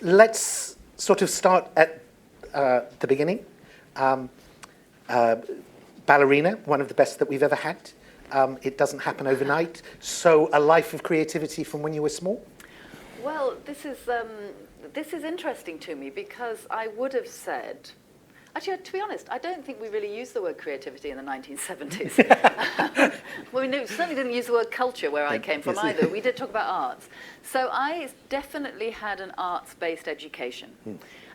Let's sort of start at the beginning. Ballerina, one of the best that we've ever had. It doesn't happen overnight. So a life of creativity from when you were small? Well, this is interesting to me because I would have said, actually, to be honest, I don't think we really used the word creativity in the 1970s. Well, we certainly didn't use the word culture where I came from either. We did talk about arts. So I definitely had an arts-based education.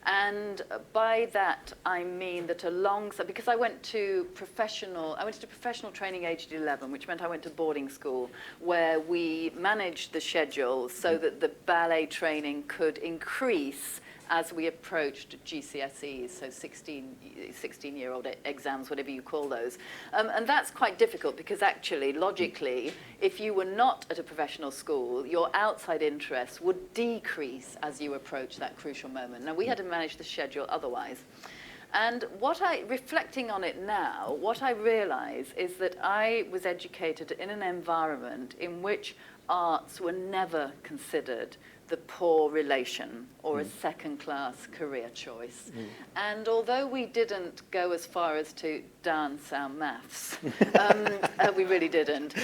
And by that, I mean that alongside, because I went to professional training age at 11, which meant I went to boarding school where we managed the schedule so that the ballet training could increase as we approached GCSEs, so 16-year-old exams, whatever you call those. And that's quite difficult because actually, logically, if you were not at a professional school, your outside interests would decrease as you approach that crucial moment. Now, we had to manage the schedule otherwise. And reflecting on it now, what I realize is that I was educated in an environment in which arts were never considered the poor relation or a second-class career choice. And although we didn't go as far as to dance our maths, we really didn't,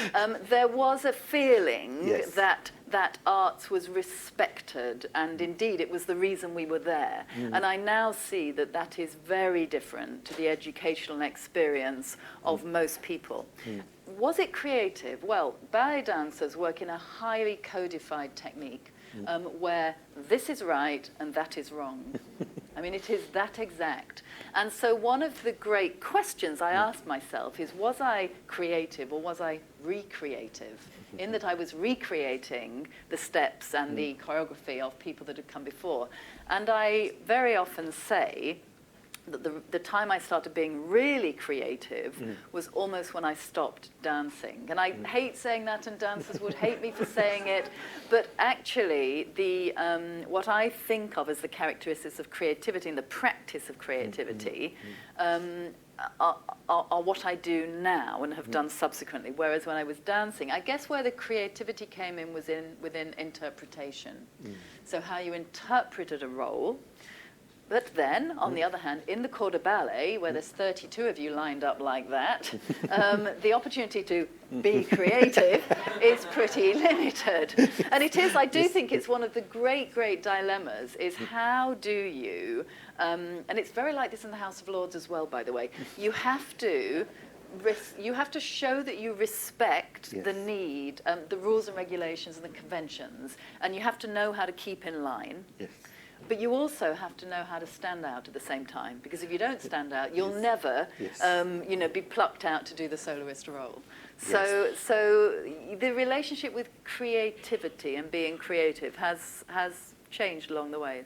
there was a feeling that arts was respected, and indeed it was the reason we were there. And I now see that that is very different to the educational experience of most people. Was it creative? Well, ballet dancers work in a highly codified technique where this is right and that is wrong. I mean, it is that exact. And so one of the great questions I asked myself is, was I creative or was I recreative? In that I was recreating the steps and the choreography of people that had come before. And I very often say that the time I started being really creative was almost when I stopped dancing. And I hate saying that, and dancers would hate me for saying it, but actually what I think of as the characteristics of creativity and the practice of creativity are what I do now and have done subsequently, whereas when I was dancing, I guess where the creativity came in was within interpretation. So how you interpreted a role. But then, on the other hand, in the corps de ballet, where there's 32 of you lined up like that, the opportunity to be creative is pretty limited. And it is, I do think it's one of the great, great dilemmas, is how do you, and it's very like this in the House of Lords as well, by the way, you have to show that you respect the need, the rules and regulations and the conventions, and you have to know how to keep in line. But you also have to know how to stand out at the same time, because if you don't stand out, you'll never, be plucked out to do the soloist role. So the relationship with creativity and being creative has changed along the way.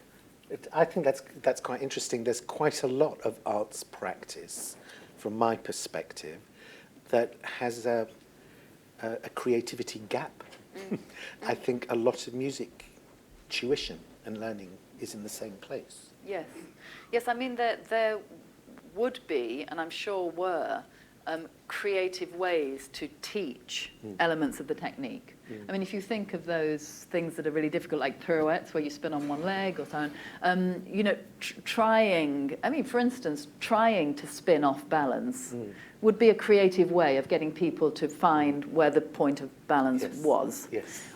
I think that's quite interesting. There's quite a lot of arts practice, from my perspective, that has a creativity gap. I think a lot of music tuition and learning is in the same place. Yes. I mean, there would be, and I'm sure were, creative ways to teach elements of the technique. I mean, if you think of those things that are really difficult, like pirouettes, where you spin on one leg or so on, trying, I mean, for instance, trying to spin off balance would be a creative way of getting people to find where the point of balance was.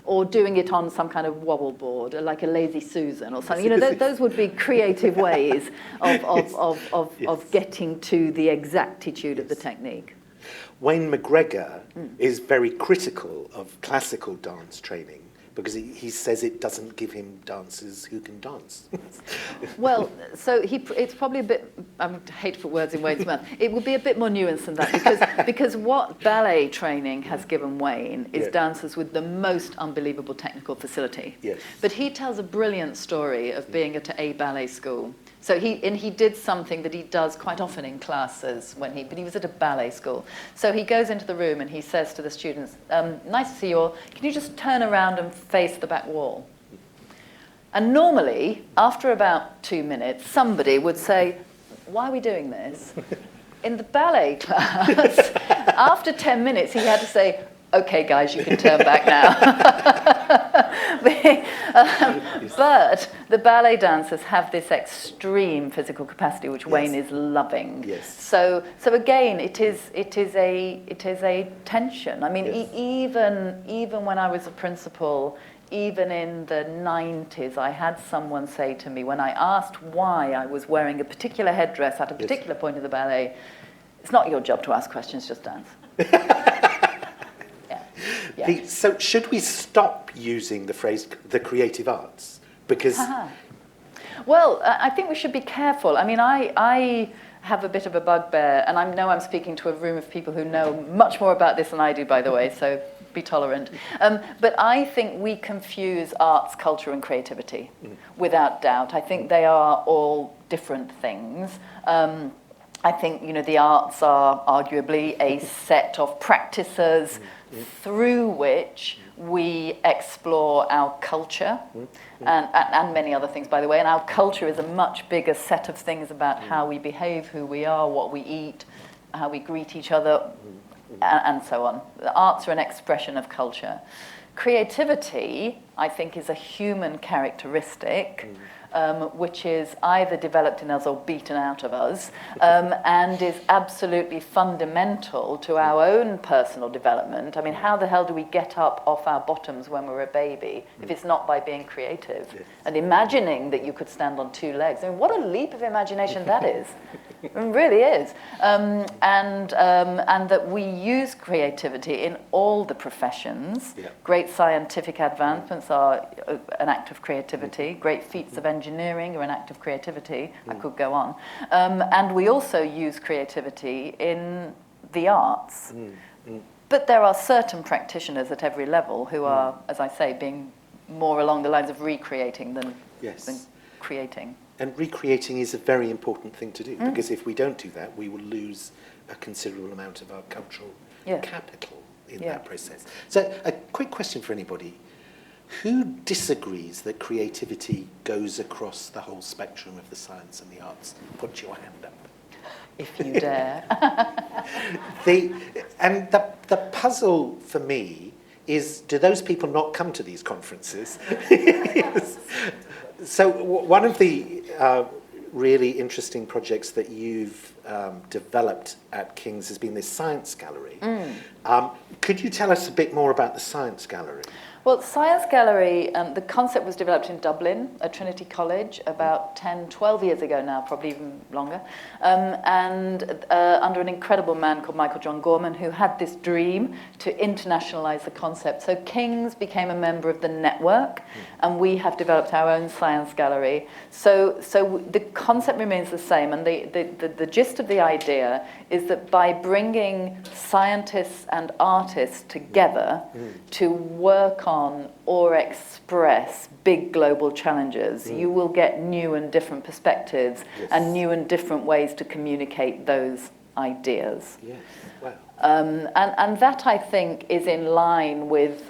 Or doing it on some kind of wobble board, or like a lazy Susan or something. Those would be creative ways of getting to the exactitude of the technique. Wayne McGregor is very critical of classical dance training because he says it doesn't give him dancers who can dance. Well, so it's probably a bit, I hate to put words in Wayne's mouth, it would be a bit more nuanced than that, because what ballet training has given Wayne is dancers with the most unbelievable technical facility. But he tells a brilliant story of being at a ballet school. So he did something that he does quite often in classes but he was at a ballet school. So he goes into the room and he says to the students, nice to see you all, can you just turn around and face the back wall? And normally, after about 2 minutes, somebody would say, why are we doing this? In the ballet class, after 10 minutes, he had to say, okay, guys, you can turn back now. But the ballet dancers have this extreme physical capacity, which Wayne is loving. Yes. So again, it is a tension. I mean, Yes. even when I was a principal, even in the 90s, I had someone say to me, when I asked why I was wearing a particular headdress at a particular point of the ballet, "It's not your job to ask questions, just dance." Yeah. So should we stop using the phrase the creative arts? Because Well, I think we should be careful. I mean, I have a bit of a bugbear, and I know I'm speaking to a room of people who know much more about this than I do, by the way, so be tolerant. But I think we confuse arts, culture, and creativity, without doubt. I think they are all different things. I think, the arts are arguably a set of practices through which we explore our culture and many other things, by the way. And our culture is a much bigger set of things about how we behave, who we are, what we eat, how we greet each other, and so on. The arts are an expression of culture. Creativity, I think, is a human characteristic, which is either developed in us or beaten out of us, and is absolutely fundamental to our own personal development. I mean, how the hell do we get up off our bottoms when we're a baby if it's not by being creative and imagining that you could stand on two legs? I mean, what a leap of imagination that is. It really is. And that we use creativity in all the professions. Yeah. Great scientific advancements are an act of creativity. Great feats of engineering are an act of creativity. I could go on. And we also use creativity in the arts. But there are certain practitioners at every level who are, as I say, being more along the lines of recreating than creating. And recreating is a very important thing to do, because if we don't do that, we will lose a considerable amount of our cultural capital in that process. So a quick question for anybody. Who disagrees that creativity goes across the whole spectrum of the science and the arts? Put your hand up. If you dare. The puzzle for me is, do those people not come to these conferences? So one of the really interesting projects that you've developed at King's has been this science gallery. Could you tell us a bit more about the science gallery? Well, Science Gallery, the concept was developed in Dublin at Trinity College about 10, 12 years ago now, probably even longer, and under an incredible man called Michael John Gorman, who had this dream to internationalize the concept. So King's became a member of the network, and we have developed our own Science Gallery. So the concept remains the same, and the gist of the idea is that by bringing scientists and artists together to work on or express big global challenges, you will get new and different perspectives and new and different ways to communicate those ideas. Yes. Wow. And that, I think, is in line with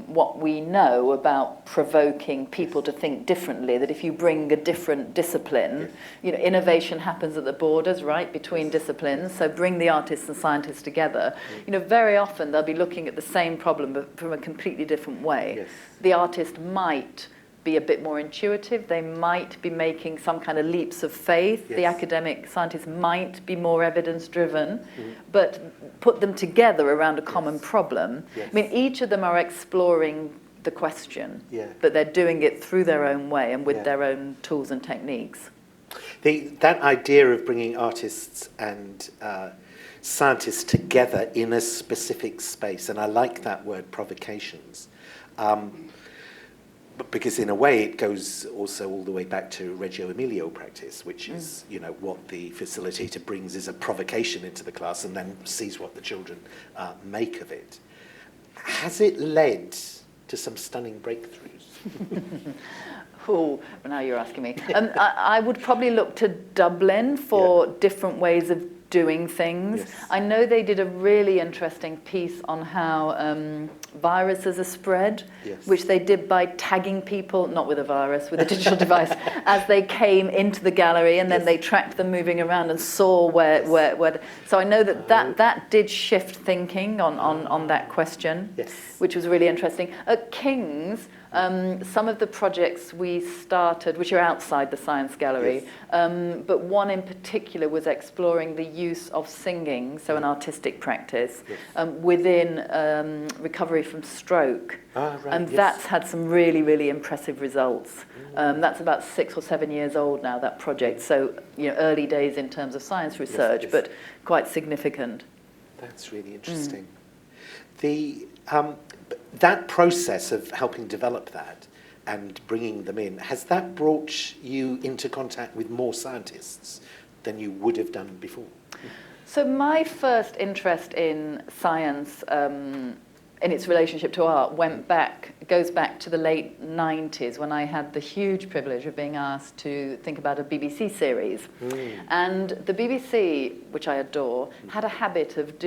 what we know about provoking people to think differently, that if you bring a different discipline, innovation happens at the borders, right, between disciplines, so bring the artists and scientists together. Very often they'll be looking at the same problem but from a completely different way. The artist might be a bit more intuitive, they might be making some kind of leaps of faith, the academic scientists might be more evidence-driven, but put them together around a common problem. I mean, each of them are exploring the question, but they're doing it through their own way and with their own tools and techniques. That idea of bringing artists and scientists together in a specific space, and I like that word, provocations, because in a way it goes also all the way back to Reggio Emilio practice, which is, what the facilitator brings is a provocation into the class and then sees what the children make of it. Has it led to some stunning breakthroughs? Oh, now you're asking me. I would probably look to Dublin for different ways of doing things. Yes. I know they did a really interesting piece on how viruses are spread, Yes. which they did by tagging people, not with a virus, with a digital device, as they came into the gallery, and then Yes. they tracked them moving around and saw where. So I know that did shift thinking on that question, Yes. which was really interesting. At King's, some of the projects we started, which are outside the Science Gallery, Yes. but one in particular was exploring the use of singing, so an artistic practice, Yes. within recovery from stroke. Right, And yes. that's had some really, really impressive results. That's about 6 or 7 years old now, that project. So, early days in terms of science research, yes. but quite significant. That's really interesting. That process of helping develop that and bringing them in, has that brought you into contact with more scientists than you would have done before? So my first interest in science, in its relationship to art, goes back to the late 90s, when I had the huge privilege of being asked to think about a BBC series. And the BBC, which I adore, had a habit of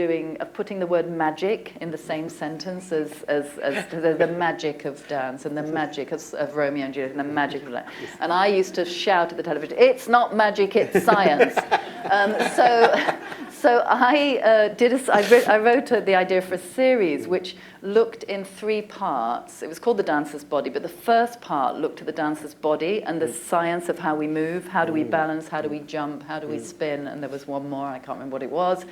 putting the word magic in the same sentence as the magic of dance and the magic of Romeo and Juliet and the magic of that. And I used to shout at the television, "It's not magic, it's science." So I wrote the idea for a series which looked in 3 parts. It was called The Dancer's Body, but the first part looked at the dancer's body and the science of how we move, how do we balance, how do we jump, how do we spin, and there was one more, I can't remember what it was.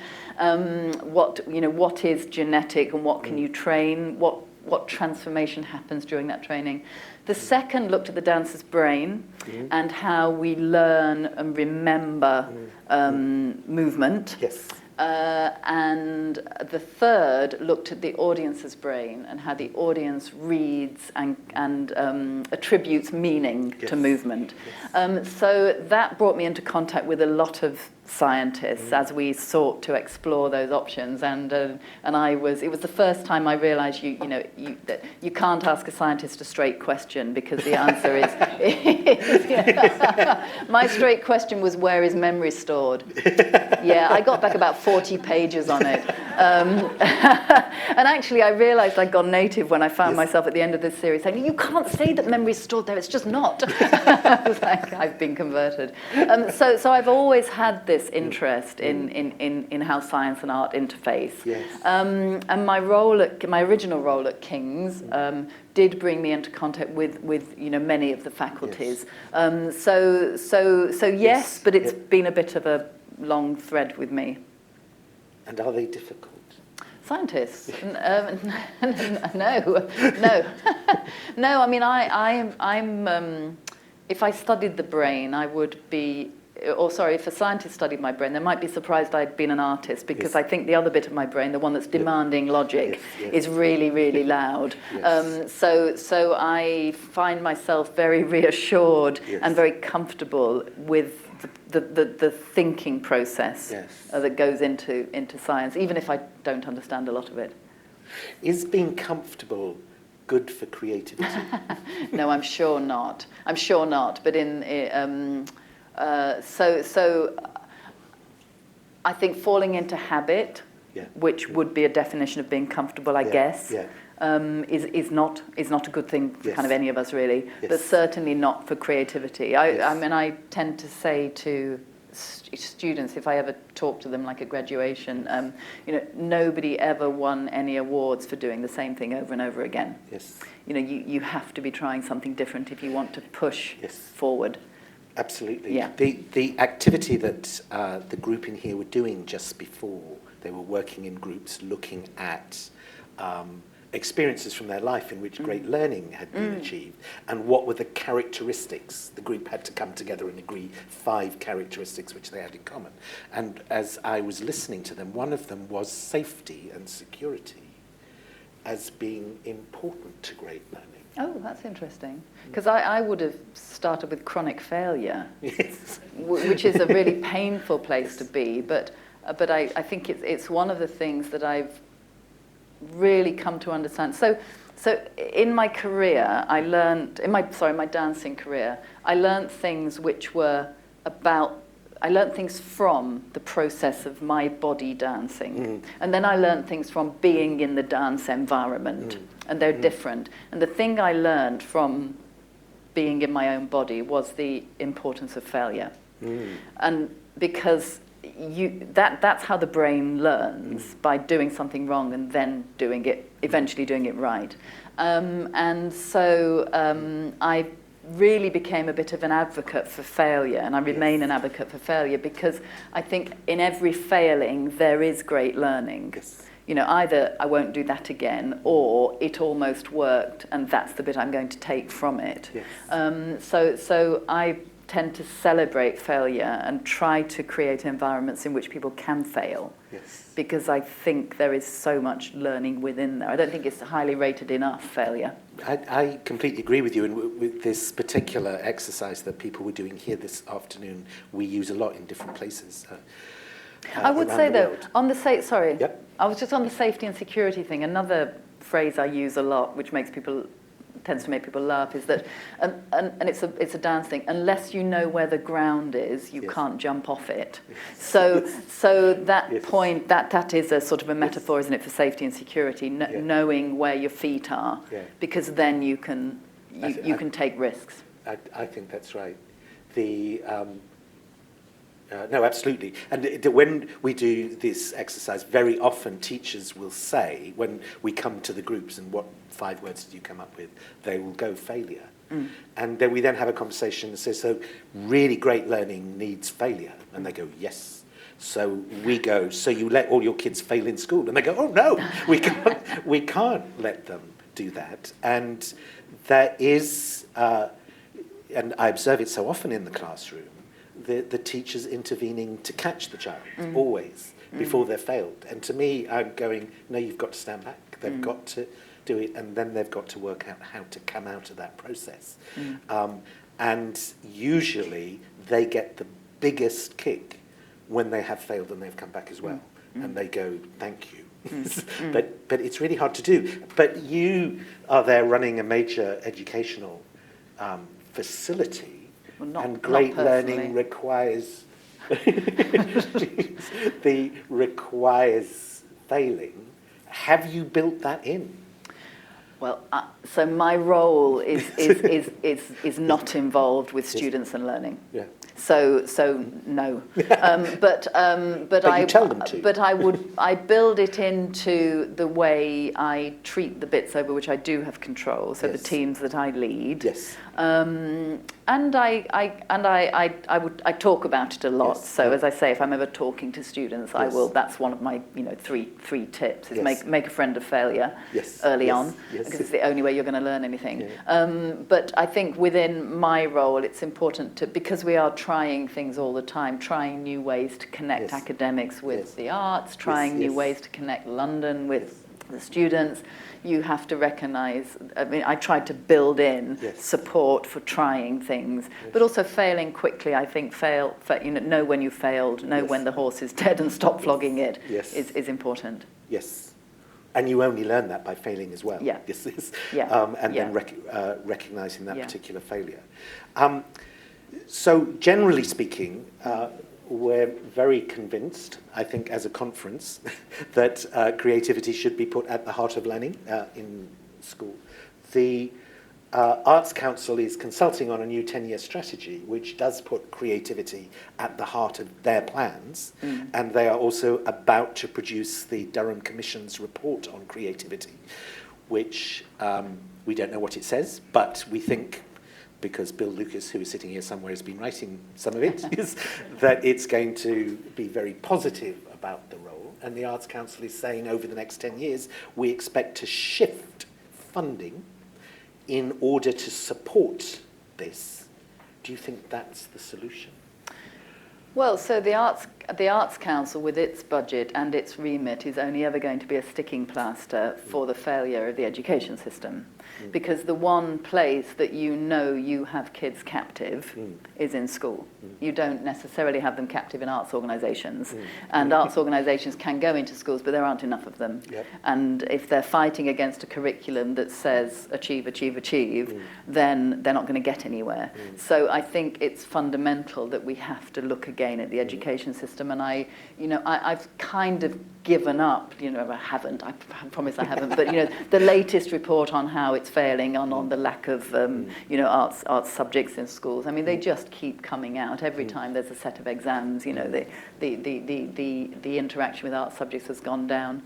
What is genetic and what can you train, what transformation happens during that training. The second looked at the dancer's brain and how we learn and remember movement. Yes. And the third looked at the audience's brain and how the audience reads and attributes meaning to movement. So that brought me into contact with a lot of scientists as we sought to explore those options, and it was the first time I realised that you can't ask a scientist a straight question, because the answer is my straight question was, where is memory stored? Yeah, I got back about 40 pages on it, and actually I realised I'd gone native when I found myself at the end of this series saying, you can't say that memory's stored there, it's just not. I was like, I've been converted. So I've always had this interest in how science and art interface. Yes. And my original role at King's did bring me into contact with many of the faculties. Yes. Yes, but it's been a bit of a long thread with me. And are they difficult? Scientists? No. No. I mean, I'm. If I studied the brain, I would be. If a scientist studied my brain, they might be surprised I'd been an artist, because I think the other bit of my brain, the one that's demanding logic, is really, really loud. Yes. So I find myself very reassured and very comfortable with the thinking process that goes into science, even if I don't understand a lot of it. Is being comfortable good for creativity? No, I'm sure not. But so I think falling into habit, which would be a definition of being comfortable, I guess, is not a good thing for kind of any of us, really, but certainly not for creativity. I mean, I tend to say to students, if I ever talk to them like at graduation, nobody ever won any awards for doing the same thing over and over again. Yes. You have to be trying something different if you want to push forward. Absolutely. Yeah. The activity that the group in here were doing just before, they were working in groups looking at experiences from their life in which great learning had been achieved, and what were the characteristics. The group had to come together and agree 5 characteristics which they had in common. And as I was listening to them, one of them was safety and security as being important to great learning. Oh, that's interesting. Because I would have started with chronic failure, which is a really painful place to be. But I think it's one of the things that I've really come to understand. So in my career, I learned, my dancing career, I learned things which were about I learned things from the process of my body dancing. And then I learned things from being in the dance environment. And they're different. And the thing I learned from being in my own body was the importance of failure. And because that's how the brain learns, by doing something wrong and then eventually doing it right. And so I really became a bit of an advocate for failure, and I remain an advocate for failure, because I think in every failing there is great learning. You know, either I won't do that again, or it almost worked and that's the bit I'm going to take from it. So I tend to celebrate failure and try to create environments in which people can fail. Because I think there is so much learning within there. I don't think it's highly rated enough, failure. I completely agree with you, and with this particular exercise that people were doing here this afternoon, we use a lot in different places. I would say though, world. on the I was just on the safety and security thing. Another phrase I use a lot, which tends to make people laugh, is that, and it's a dance thing. Unless you know where the ground is, you can't jump off it. So that point, that is a sort of a metaphor, isn't it, for safety and security, knowing where your feet are, because then you can take risks. I think that's right. No, absolutely. And when we do this exercise, very often teachers will say, when we come to the groups, and what 5 words did you come up with, they will go failure. And then we have a conversation that says, so really great learning needs failure. And they go, yes. So we go, so you let all your kids fail in school? And they go, oh no, we can't let them do that. And there is, and I observe it so often in the classroom, the teachers intervening to catch the child, always, before they're failed. And to me, I'm going, no, you've got to stand back. They've got to do it, and then they've got to work out how to come out of that process. And usually, they get the biggest kick when they have failed and they've come back as well. And they go, thank you. But it's really hard to do. But you are there running a major educational facility. Well, and great learning requires requires failing. Have you built that in? Well, so my role is not involved with students and learning. So no. But you tell them to. But I build it into the way I treat the bits over which I do have control. So the teams that I lead. And I talk about it a lot. So as I say, if I'm ever talking to students, I will. That's one of my three tips: is make a friend of failure early on, because it's the only way you're going to learn anything. But I think within my role, it's important to, because we are trying things all the time, trying new ways to connect academics with the arts, trying new ways to connect London with the students. You have to recognise, I mean, I tried to build in support for trying things, but also failing quickly. I think know when you failed, know when the horse is dead and stop flogging it is important. And you only learn that by failing as well. Then recognising that particular failure. So generally speaking, we're very convinced, I think, as a conference, that creativity should be put at the heart of learning in school. The Arts Council is consulting on a new 10-year strategy, which does put creativity at the heart of their plans, and they are also about to produce the Durham Commission's report on creativity, which we don't know what it says, but we think, because Bill Lucas, who is sitting here somewhere, has been writing some of it, is that it's going to be very positive about the role. And the Arts Council is saying over the next 10 years, we expect to shift funding in order to support this. Do you think that's the solution? Well, so the Arts the Arts Council, with its budget and its remit, is only ever going to be a sticking plaster for the failure of the education system. Because the one place that you have kids captive is in school. You don't necessarily have them captive in arts organisations. And arts organisations can go into schools, but there aren't enough of them. Yep. And if they're fighting against a curriculum that says achieve, achieve, achieve, then they're not going to get anywhere. So I think it's fundamental that we have to look again at the education system. And I've kind of given up, I haven't, I promise I haven't, but the latest report on how it's failing on the lack of arts subjects in schools. I mean, they just keep coming out every time there's a set of exams. The interaction with art subjects has gone down.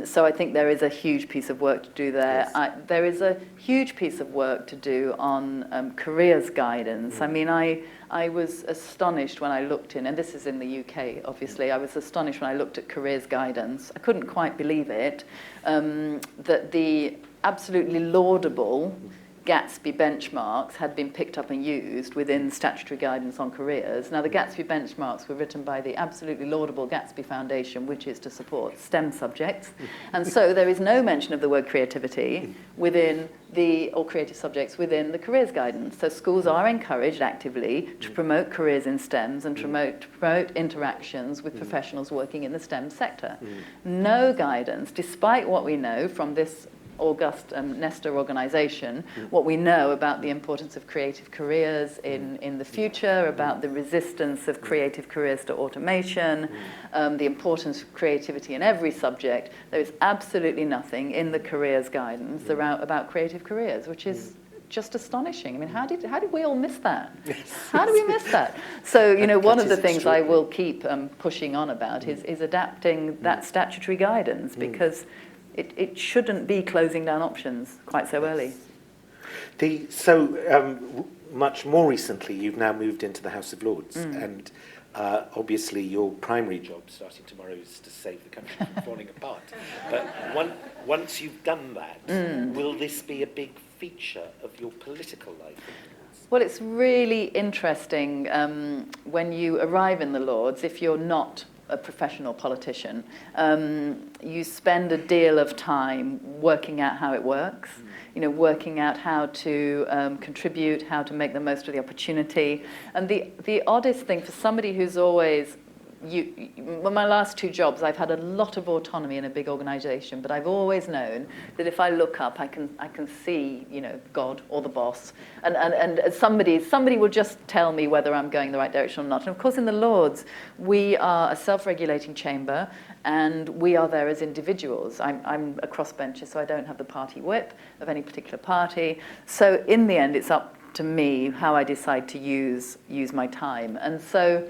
So I think there is a huge piece of work to do there. Yes. There is a huge piece of work to do on careers guidance. I mean, I was astonished when I looked in, and this is in the UK, obviously, I was astonished when I looked at careers guidance. I couldn't quite believe it, that the absolutely laudable Gatsby benchmarks had been picked up and used within statutory guidance on careers. Now, the Gatsby benchmarks were written by the absolutely laudable Gatsby Foundation, which is to support STEM subjects. And so there is no mention of the word creativity or creative subjects within the careers guidance. So schools are encouraged actively to promote careers in STEMs and to promote interactions with professionals working in the STEM sector. No guidance, despite what we know from this august Nestor organisation, what we know about the importance of creative careers in the future, about the resistance of creative careers to automation, the importance of creativity in every subject. There is absolutely nothing in the careers guidance about creative careers, which is just astonishing. I mean, how did we all miss that? Yes. How did we miss that? So, one of the things I extraordinary. will keep pushing on about is adapting that statutory guidance, because it shouldn't be closing down options quite so early. Much more recently, you've now moved into the House of Lords, and obviously your primary job starting tomorrow is to save the country from falling apart. But once you've done that, will this be a big feature of your political life? Well, it's really interesting when you arrive in the Lords, if you're not a professional politician, you spend a deal of time working out how it works, working out how to contribute, how to make the most of the opportunity. And the oddest thing for somebody who's always, my last two jobs, I've had a lot of autonomy in a big organisation, but I've always known that if I look up, I can see, God or the boss, and somebody will just tell me whether I'm going the right direction or not. And of course, in the Lords, we are a self-regulating chamber, and we are there as individuals. I'm a crossbencher, so I don't have the party whip of any particular party. So in the end, it's up to me how I decide to use my time. And so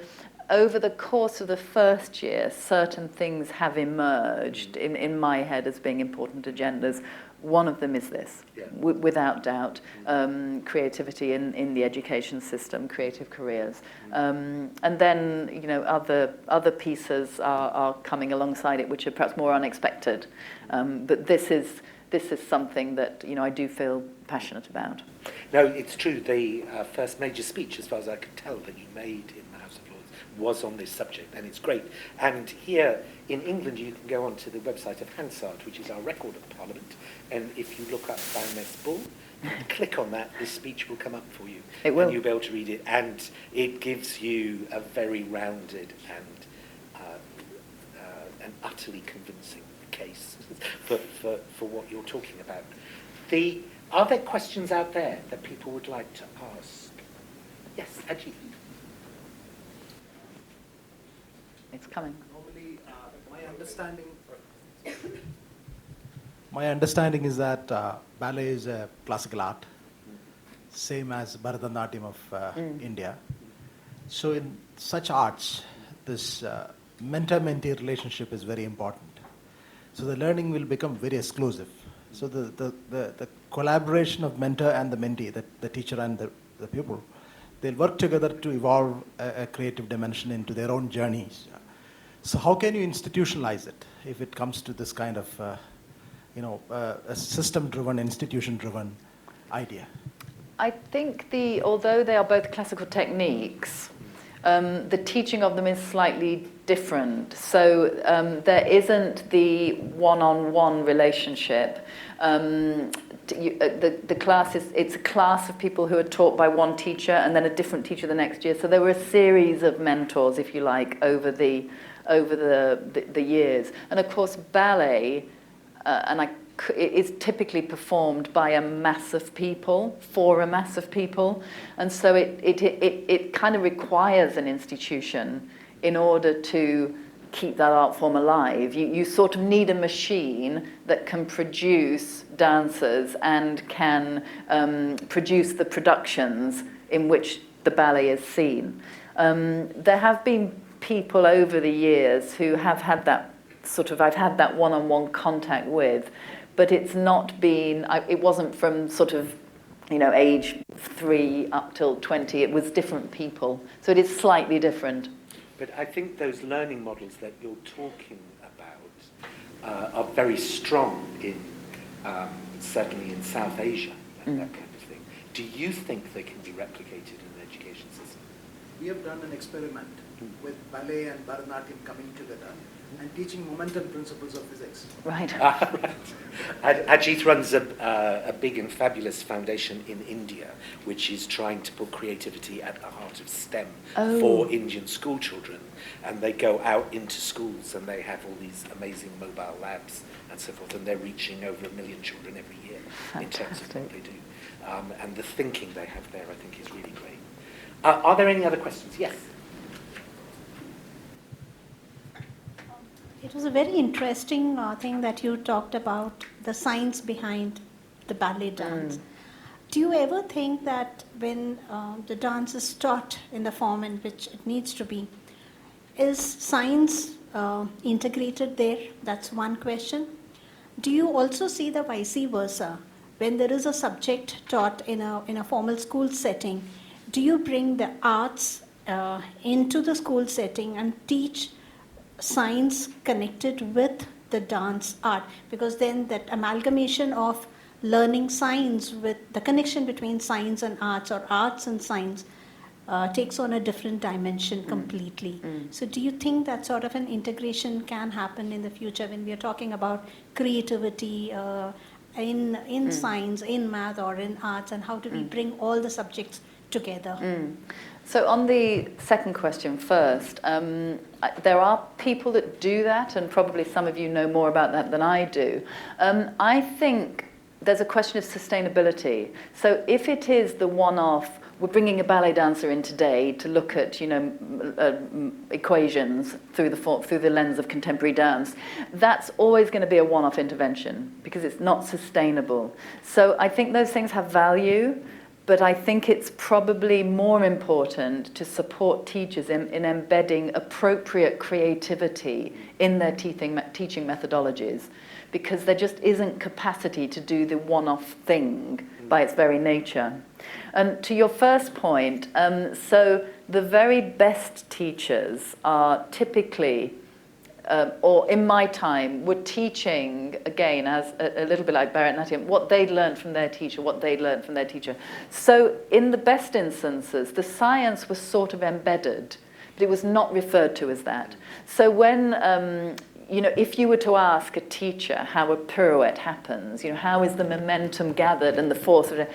over the course of the first year, certain things have emerged in my head as being important agendas. One of them is this, without doubt, creativity in the education system, creative careers. And then, other pieces are coming alongside it, which are perhaps more unexpected. But this is something that, I do feel passionate about. No, it's true. The first major speech, as far as I can tell, that you made in the House of Lords was on this subject, and it's great. And here in England, you can go onto the website of Hansard, which is our record of Parliament, and if you look up Baroness Bull, and click on that, this speech will come up for you. It will. And you'll be able to read it, and it gives you a very rounded and an utterly convincing case for what you're talking about. Are there questions out there that people would like to ask? Yes, Ajit. It's coming. Normally, my understanding is that ballet is a classical art, same as Bharatanatyam of India. So in such arts, this mentor-mentee relationship is very important. So the learning will become very exclusive. So the collaboration of mentor and the mentee, the teacher and the pupil, they'll work together to evolve a creative dimension into their own journeys. So how can you institutionalize it if it comes to this kind of, a system-driven, institution-driven idea? I think although they are both classical techniques, the teaching of them is slightly different. So there isn't the one-on-one relationship. The class it's a class of people who are taught by one teacher and then a different teacher the next year. So there were a series of mentors, if you like, over the years. And of course, ballet, is typically performed by a mass of people, for a mass of people. And so it kind of requires an institution in order to keep that art form alive. You sort of need a machine that can produce dancers and can produce the productions in which the ballet is seen. There have been people over the years who have had that I've had that one-on-one contact with, but it's not been, it wasn't from sort of, age 3 up till 20, it was different people. So it is slightly different. But I think those learning models that you're talking about are very strong in, certainly in South Asia, and that kind of thing. Do you think they can be replicated in an education system? We have done an experiment with ballet and Bharatanatyam coming together and teaching momentum principles of physics. Right. Right. Ajit runs a big and fabulous foundation in India, which is trying to put creativity at the heart of STEM for Indian school children. And they go out into schools and they have all these amazing mobile labs and so forth, and they're reaching over 1 million children every year. Fantastic. In terms of what they do. And the thinking they have there, I think, is really great. Are there any other questions? Yes. It was a very interesting thing that you talked about, the science behind the ballet dance. Do you ever think that when the dance is taught in the form in which it needs to be, is science integrated there? That's one question. Do you also see the vice versa? When there is a subject taught in a formal school setting, do you bring the arts into the school setting and teach science connected with the dance art? Because then that amalgamation of learning science with the connection between science and arts, or arts and science, takes on a different dimension completely. So do you think that sort of an integration can happen in the future when we are talking about creativity in science, in math, or in arts, and how do we bring all the subjects together? So on the second question first, there are people that do that, and probably some of you know more about that than I do. I think there's a question of sustainability. So if it is the one-off, we're bringing a ballet dancer in today to look at, equations through the lens of contemporary dance, that's always going to be a one-off intervention because it's not sustainable. So I think those things have value. But I think it's probably more important to support teachers in embedding appropriate creativity in their teaching methodologies, because there just isn't capacity to do the one-off thing by its very nature. And to your first point, so the very best teachers are typically or in my time, were teaching, again, as a little bit like Bharatanatyam, what they'd learned from their teacher, So in the best instances, the science was sort of embedded, but it was not referred to as that. So when, if you were to ask a teacher how a pirouette happens, how is the momentum gathered and the force of it,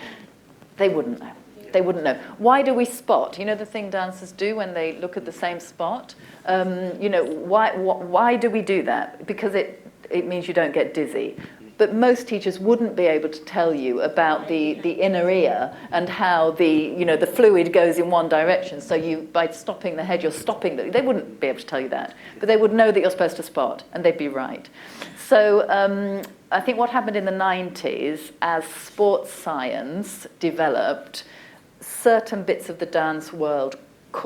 they wouldn't know. They wouldn't know. Why do we spot? The thing dancers do when they look at the same spot? Why do we do that? Because it means you don't get dizzy. But most teachers wouldn't be able to tell you about the inner ear and how the fluid goes in one direction. So by stopping the head, you're stopping they wouldn't be able to tell you that. But they would know that you're supposed to spot, and they'd be right. So I think what happened in the 90s, as sports science developed, certain bits of the dance world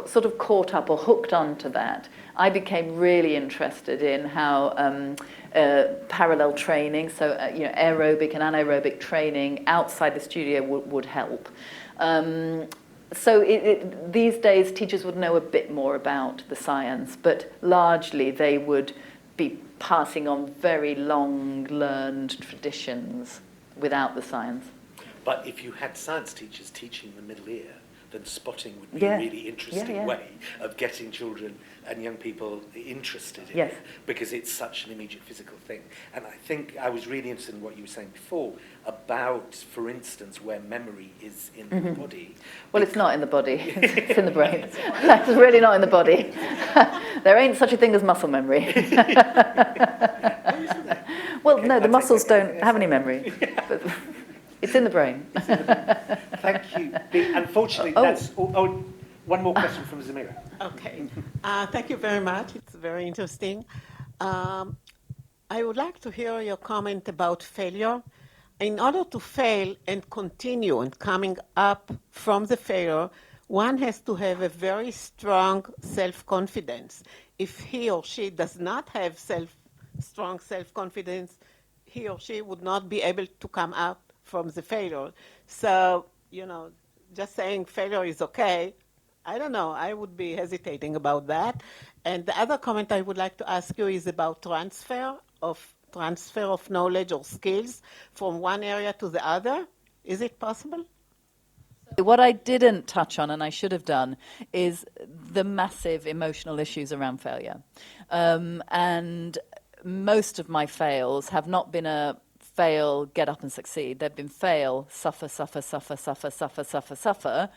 sort of caught up or hooked onto that. I became really interested in how parallel training, so aerobic and anaerobic training outside the studio would help. So these days teachers would know a bit more about the science, but largely they would be passing on very long learned traditions without the science. But if you had science teachers teaching the middle ear, then spotting would be Yeah. a really interesting Yeah. way of getting children and young people interested in Yes. it, because it's such an immediate physical thing. And I think I was really interested in what you were saying before about, for instance, where memory is in the body. Well, it's not in the body. It's in the brain. It's really not in the body. There ain't such a thing as muscle memory. Well, Okay, no, the I'll muscles take that. don't have any memory. But it's in the brain. Thank you. Unfortunately, Oh. that's... one more question from Zamira. Okay. Thank you very much. It's very interesting. I would like to hear your comment about failure. In order to fail and continue and coming up from the failure, one has to have a very strong self-confidence. If he or she does not have strong self-confidence, he or she would not be able to come up from the failure. So, just saying failure is okay, I don't know, I would be hesitating about that. And the other comment I would like to ask you is about transfer of knowledge or skills from one area to the other. Is it possible? What I didn't touch on, and I should have done, is the massive emotional issues around failure. And most of my fails have not been a fail, get up and succeed. They've been fail, suffer, suffer, suffer, suffer, suffer, suffer, suffer,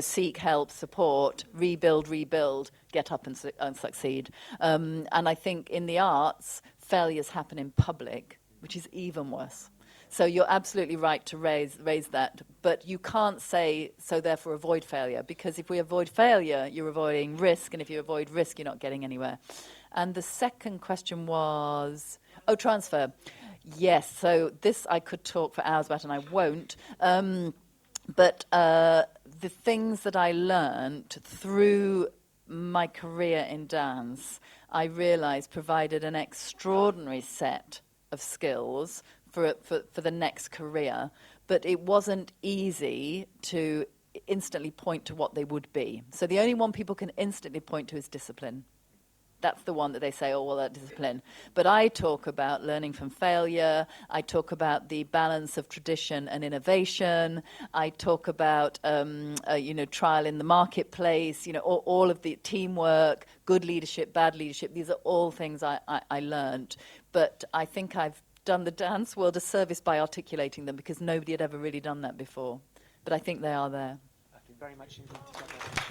seek help, support, rebuild, get up and succeed. And I think in the arts, failures happen in public, which is even worse. So you're absolutely right to raise that, but you can't say, so therefore avoid failure, because if we avoid failure, you're avoiding risk, and if you avoid risk, you're not getting anywhere. And the second question was, transfer. Yes, so this I could talk for hours about, and I won't. But the things that I learned through my career in dance, I realized provided an extraordinary set of skills for the next career, but it wasn't easy to instantly point to what they would be. So the only one people can instantly point to is discipline. That's the one that they say, that discipline. But I talk about learning from failure. I talk about the balance of tradition and innovation. I talk about, trial in the marketplace, all of the teamwork, good leadership, bad leadership. These are all things I learned. But I think I've done the dance world a service by articulating them, because nobody had ever really done that before. But I think they are there. Thank you very much indeed together.